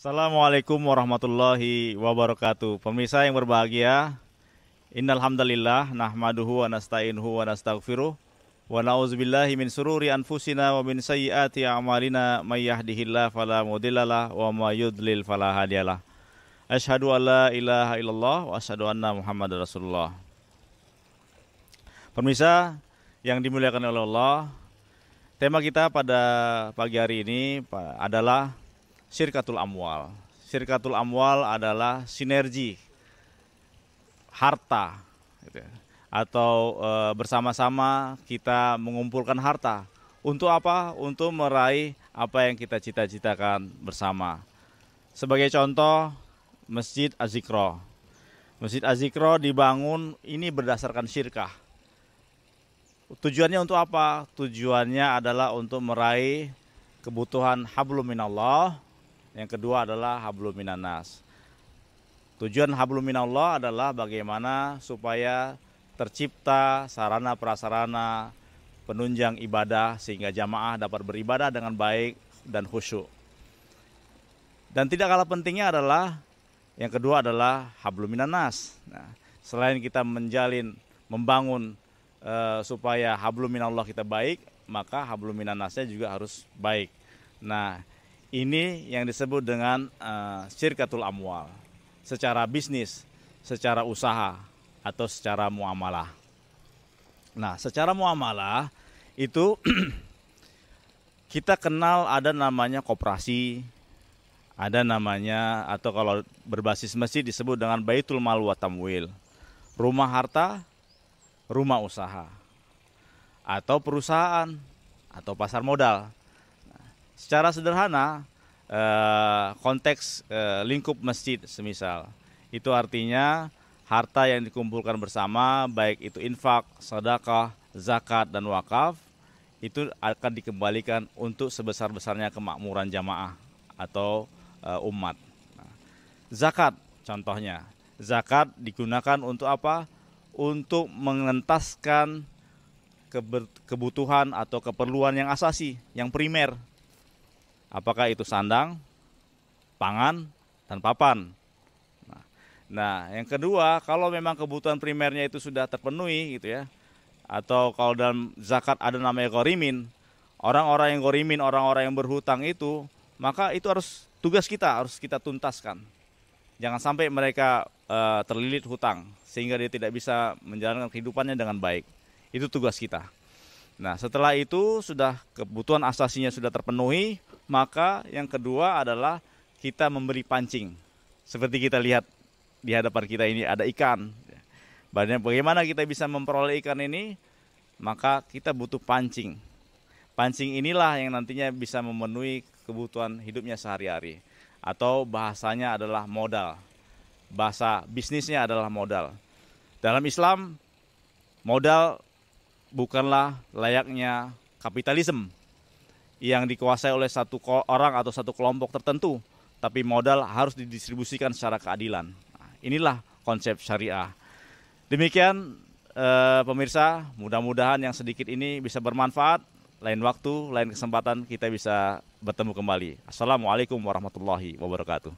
Assalamualaikum warahmatullahi wabarakatuh. Pemirsa yang berbahagia, innal hamdalillah nahmaduhu wa nasta'inuhu wa nastaghfiruh wa na'udzubillahi min sururi anfusina wa min sayyiati a'malina may yahdihillahu fala mudhillalah wa may yudlil fala hadiyalah. Asyhadu an la ilaha illallah wa asyhadu anna Muhammadar Rasulullah. Pemirsa yang dimuliakan oleh Allah, tema kita pada pagi hari ini adalah syirkatul amwal. Syirkatul amwal adalah sinergi harta gitu ya. Atau bersama-sama kita mengumpulkan harta. Untuk apa? Untuk meraih apa yang kita cita-citakan bersama. Sebagai contoh, Masjid Az-Zikra. Masjid Az-Zikra dibangun ini berdasarkan syirkah. Tujuannya untuk apa? Tujuannya adalah untuk meraih kebutuhan hablum minallah. Yang kedua adalah hablum minannas. Tujuan hablum minallah adalah bagaimana supaya tercipta sarana prasarana penunjang ibadah sehingga jamaah dapat beribadah dengan baik dan khusyuk. Dan tidak kalah pentingnya adalah yang kedua adalah hablum minannas. Nah, selain kita membangun supaya hablum minallah kita baik, maka hablum minannasnya juga harus baik. Nah, ini yang disebut dengan syirkatul amwal. Secara bisnis, secara usaha, atau secara muamalah. Nah, secara muamalah itu kita kenal ada namanya koperasi, ada namanya, atau kalau berbasis masjid disebut dengan baitul mal wa tamwil. Rumah harta, rumah usaha, atau perusahaan, atau pasar modal. Secara sederhana, konteks lingkup masjid semisal, itu artinya harta yang dikumpulkan bersama, baik itu infak, sedekah, zakat, dan wakaf, itu akan dikembalikan untuk sebesar-besarnya kemakmuran jamaah atau umat. Zakat contohnya, zakat digunakan untuk apa? Untuk mengentaskan kebutuhan atau keperluan yang asasi, yang primer. Apakah itu sandang, pangan, dan papan. Nah, yang kedua, kalau memang kebutuhan primernya itu sudah terpenuhi gitu ya, atau kalau dalam zakat ada namanya ghorimin, orang-orang yang berhutang itu, maka itu tugas kita harus kita tuntaskan. Jangan sampai mereka terlilit hutang sehingga dia tidak bisa menjalankan kehidupannya dengan baik. Itu tugas kita. Nah, setelah itu sudah kebutuhan asasinya sudah terpenuhi, maka yang kedua adalah kita memberi pancing. Seperti kita lihat di hadapan kita ini ada ikan. Bagaimana kita bisa memperoleh ikan ini? Maka kita butuh pancing. Pancing inilah yang nantinya bisa memenuhi kebutuhan hidupnya sehari-hari. Atau bahasanya adalah modal. Bahasa bisnisnya adalah modal. Dalam Islam, modal bukanlah layaknya kapitalisme yang dikuasai oleh satu orang atau satu kelompok tertentu, tapi modal harus didistribusikan secara keadilan. Nah, inilah konsep syariah. Demikian pemirsa, mudah-mudahan yang sedikit ini bisa bermanfaat. Lain waktu, lain kesempatan kita bisa bertemu kembali. Assalamualaikum warahmatullahi wabarakatuh.